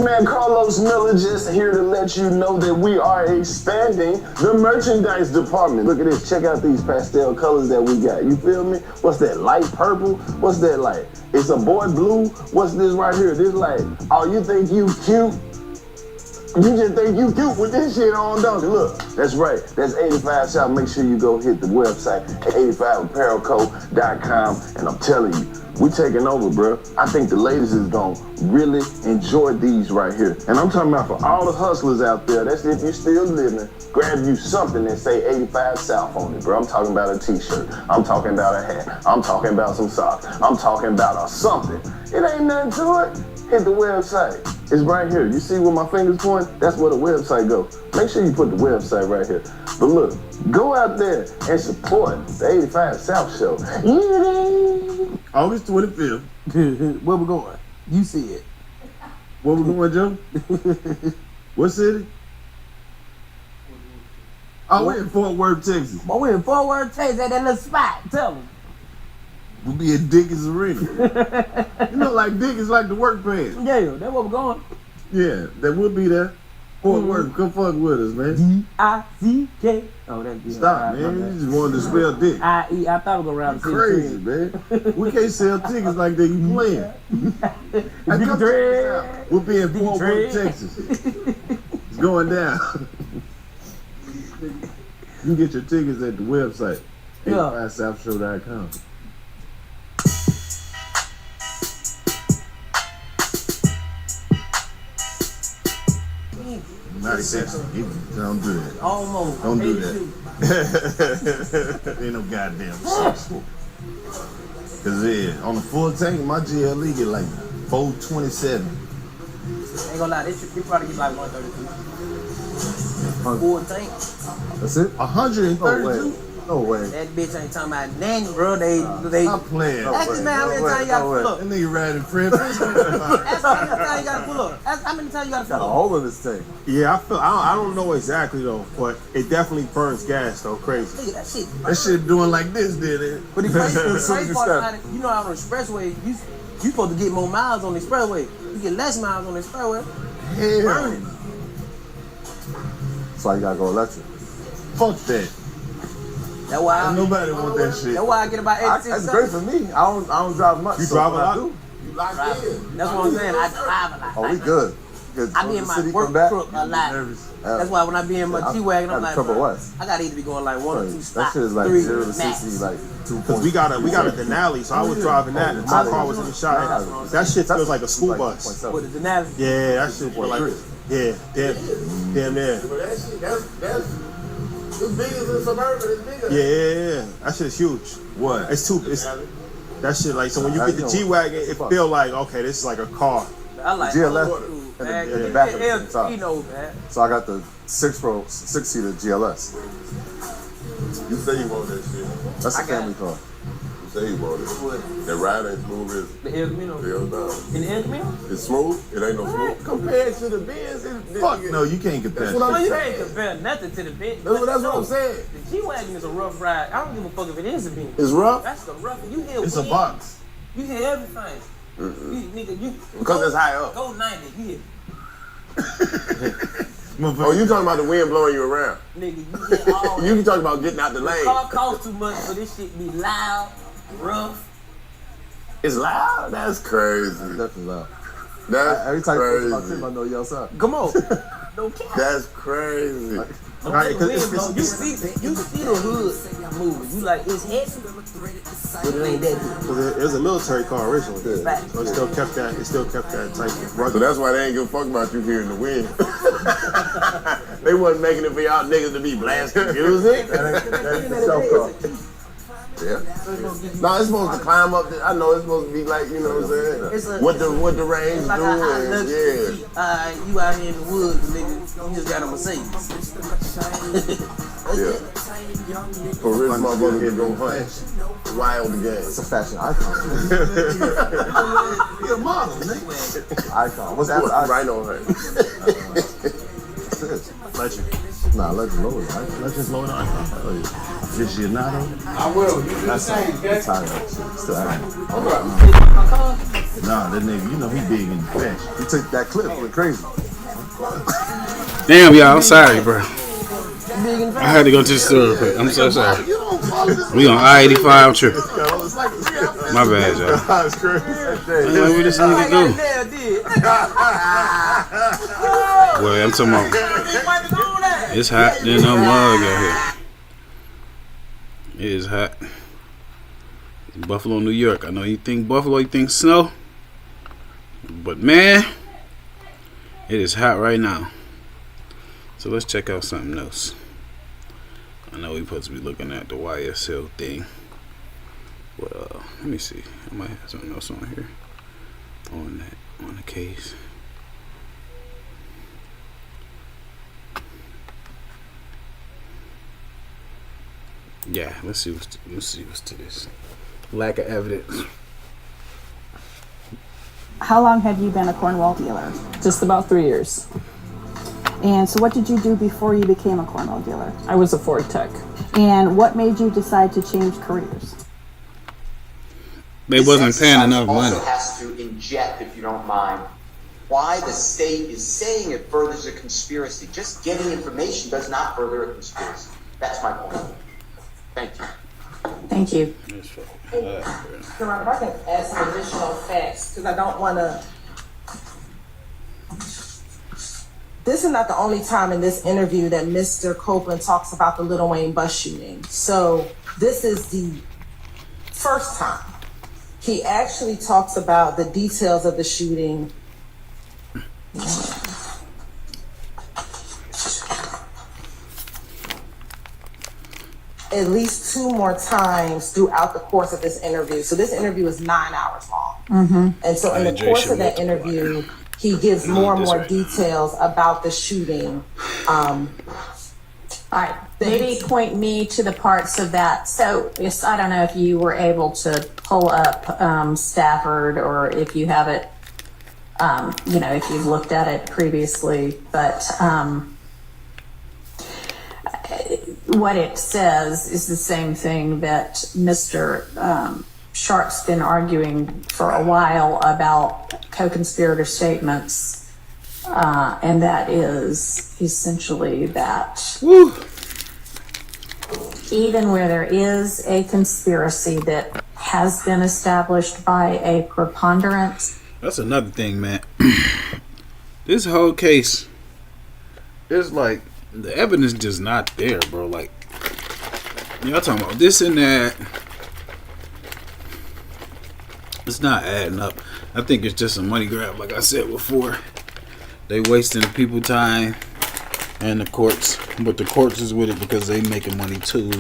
Man, Carlos Miller just here to let you know that we are expanding the merchandise department. Look at this. Check out these pastel colors that we got. You feel me? What's that? Light purple? What's that like? It's a boy blue. What's this right here? This like, oh, you think you cute? You just think you cute with this shit on, don't you? Look, that's right. That's 85 South. Make sure you go hit the website, 85apparelco.com. And I'm telling you, we taking over, bro. I think the ladies is gonna really enjoy these right here. And I'm talking about for all the hustlers out there, that's if you still living, grab you something that say 85 South on it, bro. I'm talking about a t-shirt. I'm talking about a hat. I'm talking about some socks. I'm talking about a something. It ain't nothing to it. Hit the website. It's right here. You see where my fingers point? That's where the website goes. Make sure you put the website right here. But look, go out there and support the 85 South show. August 25th. Where we going? You see it. Where we going, Joe? What city? Oh, we're in Fort Worth, Texas. But we're in Fort Worth, Texas at that little spot. Tell them. We'll be at Dickens Arena. You know, like Dickens like the work pants. Yeah, that's where we're going. Yeah, that would be there. Fort Worth, come fuck with us, man. D-I-C-K. Oh, that's good. Stop, man. You just wanted to spell dick. I thought we were going around the crazy, man. We can't sell tickets like that. You playing. Hey, come check us out. We'll be in Fort Worth, Texas. It's going down. You can get your tickets at the website, 85southshow.com. Not acceptable. Don't do that. Almost. Don't do that. Ain't no goddamn sexual. Cause yeah, on the full tank, my GLE get like 427. Ain't gonna lie, this probably get like 132. Full tank. That's it? 132? No way. That bitch ain't talking about nothing, bro. They Stop playing. Ask this man how many times you gotta pull up. That nigga riding friend. Ask how many times you gotta pull up. Ask how many times you gotta pull up. Got a hole in this tank. Yeah, I don't know exactly though, but it definitely burns gas though, crazy. Look at that shit. That shit doing like this, did it? But the crazy part about it, you know, out on the expressway, you supposed to get more miles on the expressway. You get less miles on the expressway. Hell. Burning. That's why you gotta go electric. Fuck that. That's why nobody want that shit. That's why I get about 86. That's great for me. I don't drive much. You drive a lot? You locked in. That's what I'm saying. I drive a lot. Oh, we good. I be in my work truck a lot. That's why when I be in my G-Wagon, I'm like, bro, I gotta either be going like 1 or 2 stops. That shit is like 3 0 to max. 60, like 2. Cause we got a Denali, so I was driving that, and my car was in the shop. That shit feels like a school bus. What, the Denali? Yeah, that shit feel like damn near. That's as big as in Suburban. It's bigger. Yeah, that shit's huge. What? It's that shit like, so when you get the G-Wagon, it feel like, okay, this is like a car. I like GLS in the back of the top. You know that. So I got the 6-seater GLS. You say you want that shit. That's a family car. You say you want it. What? That ride ain't smooth, is it? The El Camino? Hell no. In the El Camino? It's smooth? It ain't no smooth. Compared to the Benz, Fuck no, you can't compare. That's what I'm You saying. can't compare nothing to the Benz. That's what I'm saying. The G-Wagon is a rough ride. I don't give a fuck if it is a Benz. It's rough? That's the rough. You hear It's a wind, box. You hear everything. You Because it's high up. Go 90, you hear. Oh, you talking about the wind blowing you around? Nigga, you hear all You can talk about getting out the lane. The car costs too much, so this shit be loud, rough. It's loud? That's crazy. Definitely loud. That's Every time crazy. you push my tip, I know you outside. Come on. No cap. That's crazy. Right, You see the hood move. You like, it's heavy, but it ain't that good. Cause it was a military car originally, Fact. so it still kept that type of So rugged. that's why they ain't give a fuck about you hearing the wind. They wasn't making it for y'all niggas to be blasting music. That's the self car. Yeah. No, it's supposed to climb up. I know it's supposed to be like, you know what I'm saying? What the range Like do, a and luxury. yeah. You out here in the woods, nigga. You just got a Mercedes. Yeah. For rich motherfuckers that go hunt wild game. It's a fashion icon. You're a model, nigga. Icon. What's after icon? Right on her. What's this? Legend. Nah, Legend lower. Legend's lower than icon. Oh, yeah. Aficionado. I will. You do the That's same, okay? I'm tired of that shit. Still acting. Nah, that nigga, you know he big in the fashion. He took that clip. Went crazy. Damn, y'all, I'm sorry, bro. I had to go to the store real quick. I'm so sorry. We on I-85 trip. My bad, y'all. That's crazy. Where this nigga go? Well, I'm talking about. It's hot than a mug out here. It is hot. Buffalo, New York. I know you think Buffalo, you think snow. But man, it is hot right now. So let's check out something else. I know we're supposed to be looking at the YSL thing. Well, let me see. I might have something else on here. On the case. Yeah, let's see what's to this. Lack of evidence. How long have you been a Cornwall dealer? Just about 3 years. And so what did you do before you became a Cornwall dealer? I was a Ford tech. And what made you decide to change careers? They wasn't paying enough money. Also has to inject, if you don't mind, why the state is saying it furthers a conspiracy. Just getting information does not further a conspiracy. That's my point. Thank you. Thank you. If I can add some additional facts, because I don't want to. This is not the only time in this interview that Mr. Copeland talks about the Lil Wayne bus shooting. So this is the first time. He actually talks about the details of the shooting. At least 2 more times throughout the course of this interview. So this interview is 9 hours long. Mm-hmm. And so in the course of that interview, he gives more and more details about the shooting. All right, maybe point me to the parts of that. So I don't know if you were able to pull up Stafford or if you have it, if you've looked at it previously, but what it says is the same thing that Mr. Sharp's been arguing for a while about co-conspirator statements, and that is essentially that even where there is a conspiracy that has been established by a preponderance. That's another thing, man. This whole case is like the evidence just not there, bro. Like, y'all talking about this and that. It's not adding up. I think it's just a money grab, like I said before. They wasting the people time and the courts, but the courts is with it because they making money too.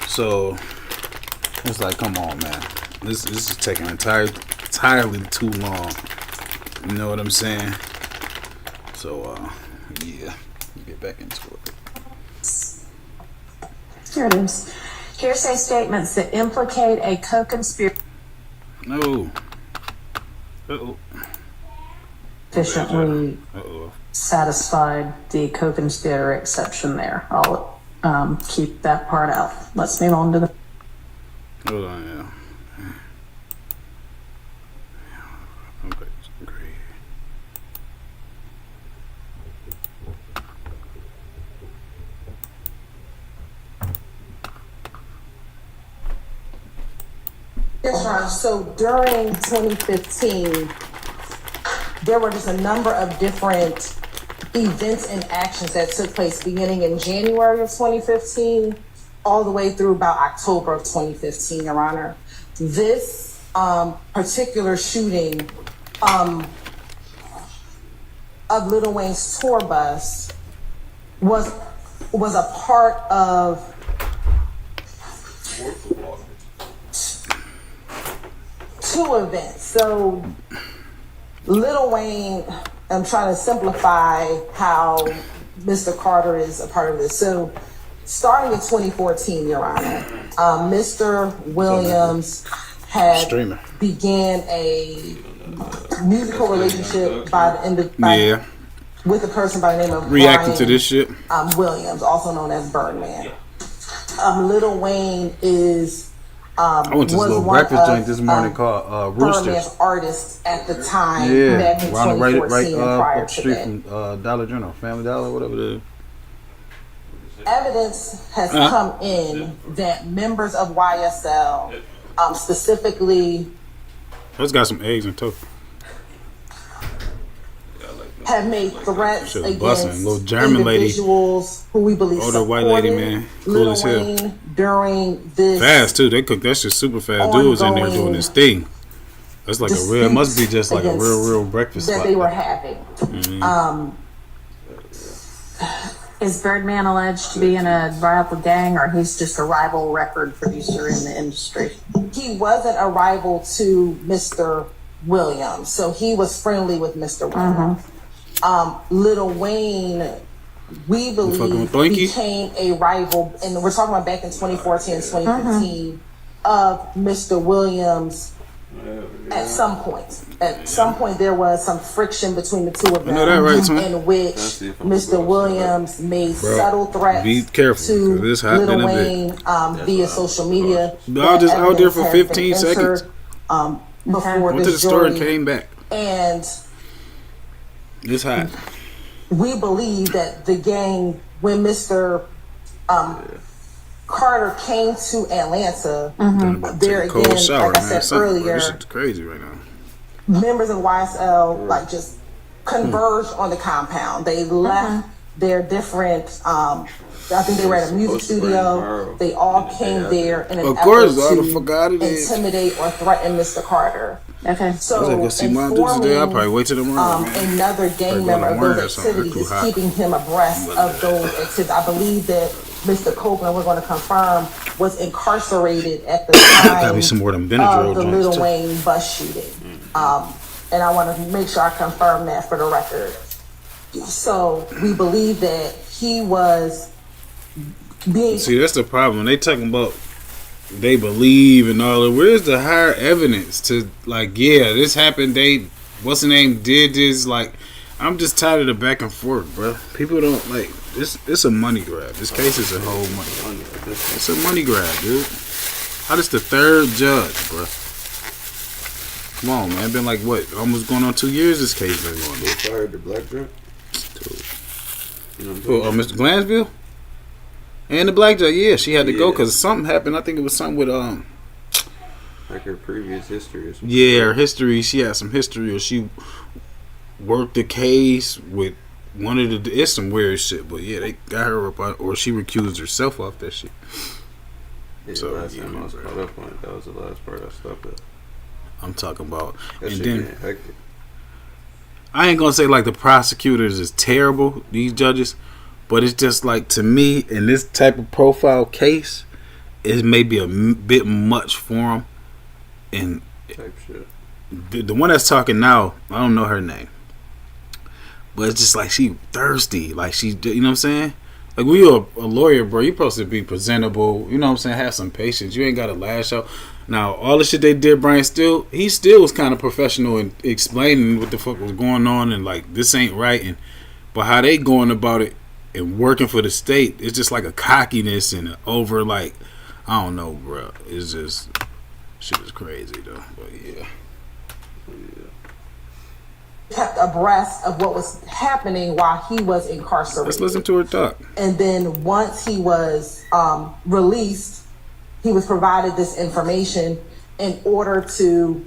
So it's like, come on, man. This is taking entirely too long. You know what I'm saying? So yeah, get back into it. Here it is. Hearsay statements that implicate a co-conspirator. No. Uh-oh. Sufficiently satisfied the co-conspirator exception there. I'll keep that part out. Let's move on to the. Hold on, yeah. Okay, great. Yes, Ron. So during 2015, there were just a number of different events and actions that took place beginning in January of 2015 all the way through about October of 2015, Your Honor. This particular shooting of Lil Wayne's tour bus was a part of two events. So Lil Wayne, I'm trying to simplify how Mr. Carter is a part of this. So starting in 2014, Your Honor, Mr. Williams had began a musical relationship by the end of with a person by the name of reacting Brian, to this shit. Williams, also known as Birdman. Lil Wayne is I went to this little breakfast joint this morning called Roosters. Birdman's artist at the time, back in right 2014 and prior up the to street that. from Dollar General, Family Dollar, whatever it is. Evidence has come in that members of YSL, specifically, It's got some eggs and tofu. have made threats against little German lady, individuals who we believe older white lady, man, cool Lil as hell. Wayne during this Fast too. They cook that shit super fast. Dude was in there doing this thing. That's like a real. It must be just like a real breakfast that spot. they were having. Is Birdman alleged to be in a rival gang, or he's just a rival record producer in the industry? He wasn't a rival to Mr. Williams, so he was friendly with Mr. Williams. Lil Wayne, we believe, became a rival, and we're talking about back in 2014 and 2015, of Mr. Williams. At some point, there was some friction between the two of them, in which Mr. Williams made subtle threats to Lil Wayne via social media. I was just out there for 15 seconds. Before went to the store and came back. And it's hot. We believe that the gang, when Mr. Carter came to Atlanta, there again, like I said earlier, this shit's crazy right now. Members of YSL like just converged on the compound. They left their different. I think they were at a music studio. They all came there in an effort to intimidate or threaten Mr. Carter. Okay, so I was like, my dudes today. I'll probably wait till tomorrow. Another gang member of those activities is keeping him abreast of those activities. I believe that Mr. Copeland, we're going to confirm, was incarcerated at the time Gotta be some more than of the Lil Wayne bus shooting. And I want to make sure I confirm that for the record. So we believe that he was being... See, that's the problem. They talking about they believe and all that. Where's the higher evidence to, like, yeah, this happened, what's the name, did this, like, I'm just tired of the back and forth, bro. People don't, like, it's a money grab. This case is a whole money. It's a money grab, dude. How this the third judge, bro? Come on, man. Been like, what, almost going on 2 years this case been going on. They fired the black judge? You know Mr. Glansville? And the black judge, yeah, she had to go because something happened. I think it was something with, like her previous history or something. Yeah, her history. She had some history, or she worked the case with one of the. It's some weird shit, but yeah, they got her up on, or she recused herself off that shit. Yeah, so last time I was caught up on it, that was the last part I stopped at. I'm talking about, that and shit then getting hectic. I ain't gonna say like the prosecutors is terrible, these judges, but it's just like, to me, in this type of profile case, it may be a bit much for them. And type shit. The one that's talking now, I don't know her name, but it's just like she thirsty, like she, you know what I'm saying? Like, when you're a lawyer, bro, you're supposed to be presentable, you know what I'm saying? Have some patience. You ain't got to lash out. Now, all the shit they did, Brian Steele, he still was kind of professional in explaining what the fuck was going on, and like, this ain't right. And but how they going about it and working for the state, it's just like a cockiness and over, like, I don't know, bro. It's just, shit is crazy though. But yeah. Kept abreast of what was happening while he was incarcerated. Let's listen to her talk. And then once he was released, he was provided this information in order to,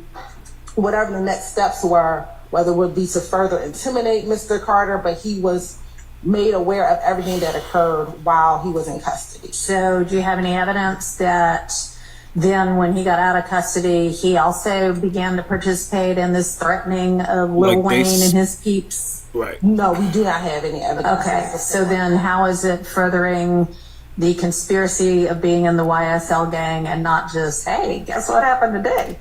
whatever the next steps were, whether it would be to further intimidate Mr. Carter, but he was made aware of everything that occurred while he was in custody. So do you have any evidence that then when he got out of custody, he also began to participate in this threatening of Lil Wayne and his peeps? Right. No, we do not have any evidence. Okay, so then how is it furthering the conspiracy of being in the YSL gang and not just, hey, guess what happened today?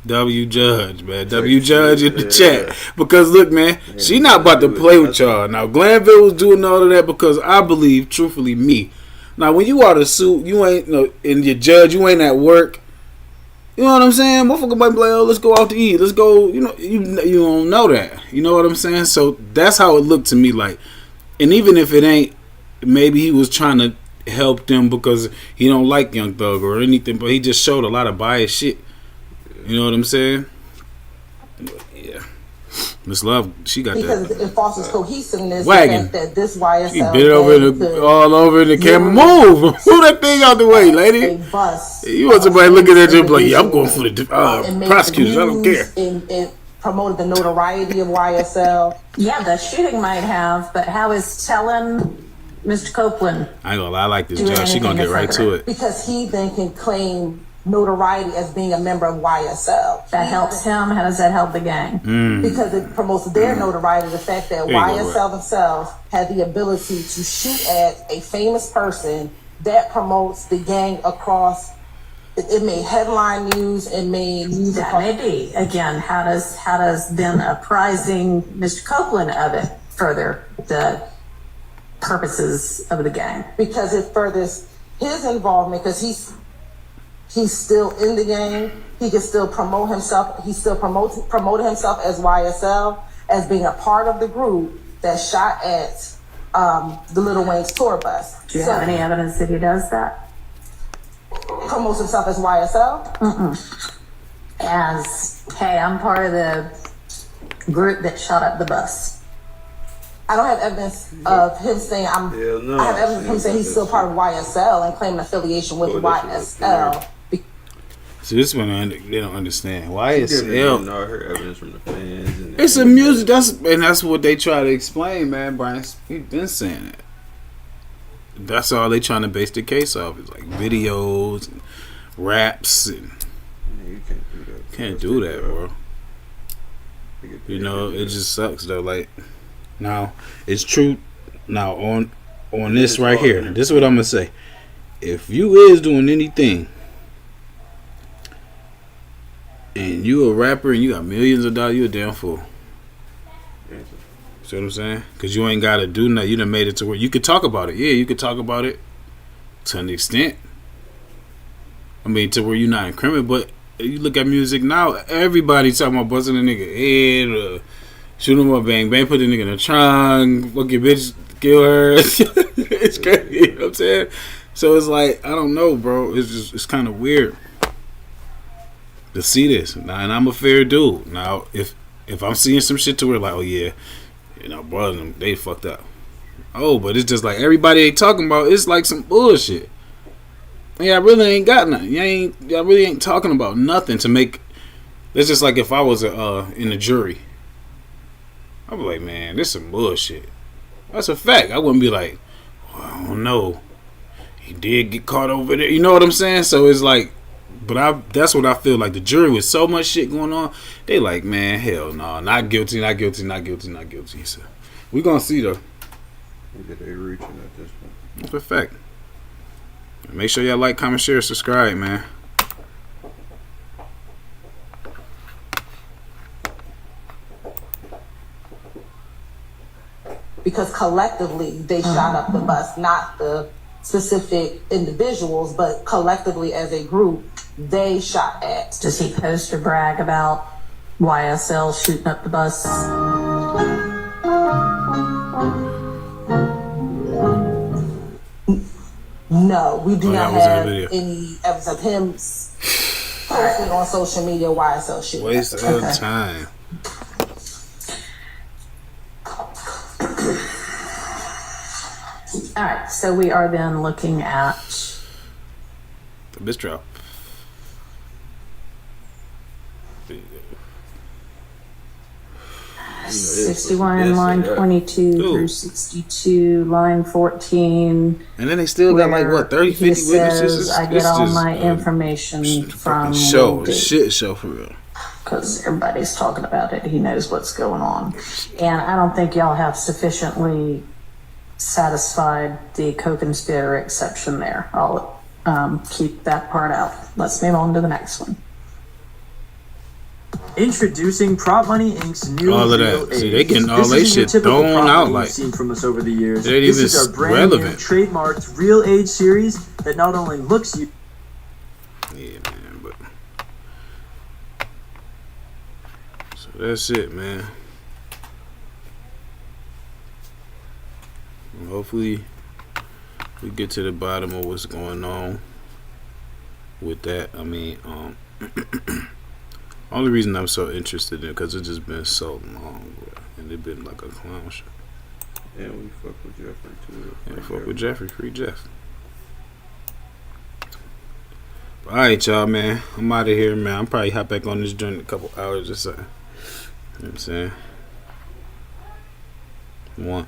W Judge, man. W Judge in the chat. Because look, man, she not about to play with y'all. Now, Glanville was doing all of that because I believe, truthfully, me. Now, when you out of suit, you ain't in your judge, you ain't at work. You know what I'm saying? Motherfucker might be like, oh, let's go out to eat. Let's go. You know, you don't know that. You know what I'm saying? So that's how it looked to me. Like, and even if it ain't, maybe he was trying to help them because he don't like Young Thug or anything, but he just showed a lot of biased shit. You know what I'm saying? Yeah. Miss Love, she got because that. it fosters cohesiveness. Wagon. That this YSL She bit over all over the camera. Move that thing out the way, lady. You want somebody looking at you like, yeah, I'm going for the prosecutors. I don't care. It promoted the notoriety of YSL. Yeah, the shooting might have, but how is telling Mr. Copeland? I ain't gonna lie, I like this judge. She gonna get right to it. Because he then can claim notoriety as being a member of YSL. That helps him. How does that help the gang? Because it promotes their notoriety. The fact that YSL themselves had the ability to shoot at a famous person that promotes the gang across. It made headline news. It made news. That may be. Again, how does then apprising Mr. Copeland of it further the purposes of the gang? Because it furthers his involvement. Because he's still in the game. He can still promote himself. He still promoted himself as YSL, as being a part of the group that shot at the Lil Wayne's tour bus. Do you have any evidence that he does that? Promotes himself as YSL? As, hey, I'm part of the group that shot up the bus. I don't have evidence of him saying I have evidence of him saying he's still part of YSL and claiming affiliation with YSL. So this one they don't understand. YSL. All her evidence from the fans. And it's a music. That's what they try to explain, man. Brian, we've been saying that. That's all they trying to base the case off. It's like videos and raps and you can't do that. Can't do that, bro. You know, it just sucks though. Like now, it's true. Now on this right here, this is what I'm gonna say. If you is doing anything, and you a rapper and you got millions of dollars, you a damn fool. See what I'm saying? Because you ain't got to do nothing. You done made it to where you could talk about it. Yeah, you could talk about it to an extent. I mean, to where you're not incriminated. But you look at music now, everybody talking about busting a nigga head or shoot him up, bang, bang, put the nigga in the trunk, fuck your bitch, kill her. It's crazy. You know what I'm saying? So it's like, I don't know, bro. It's kind of weird to see this. Now, and I'm a fair dude. Now, if I'm seeing some shit to where like, oh yeah, you know, brothers, they fucked up. Oh, but it's just like everybody ain't talking about. It's like some bullshit. Yeah, I really ain't got nothing. Y'all really ain't talking about nothing to make. It's just like if I was in the jury, I'd be like, man, this is some bullshit. That's a fact. I wouldn't be like, well, I don't know. He did get caught over there. You know what I'm saying? So it's like, but that's what I feel like. The jury with so much shit going on, they like, man, hell no, not guilty, not guilty, not guilty, not guilty. So we gonna see though. They reaching at this point. That's a fact. Make sure y'all like, comment, share, subscribe, man. Because collectively they shot up the bus, not the specific individuals, but collectively as a group, they shot at. Does he post or brag about YSL shooting up the bus? No, we do not have any evidence of him posting on social media YSL shooting. Waste of time. All right, so we are then looking at the bistro. 61, line 22 through 62, line 14. And then they still got like what, 30, 50 witnesses? I get all my information from shit show for real. Because everybody's talking about it. He knows what's going on. And I don't think y'all have sufficiently satisfied the co-conspirator exception there. I'll keep that part out. Let's move on to the next one. Introducing Prop Money Inc.'s new All of Real that. See, Age. they getting all This they isn't your shit typical thrown prop out money like you've seen from us over the years. it ain't This even is our brand relevant. new trademarked Real Age series that not only looks you. Yeah, man, but so that's it, man. And hopefully we get to the bottom of what's going on with that. I mean, only reason I'm so interested in it because it's just been so long, bro, and it's been like a clown show. Yeah, we fuck with Jeffrey too. Yeah, fuck with Jeffrey, free Jeff. All right, y'all, man. I'm out of here, man. I'm probably hop back on this joint in a couple hours or something. You know what I'm saying? One.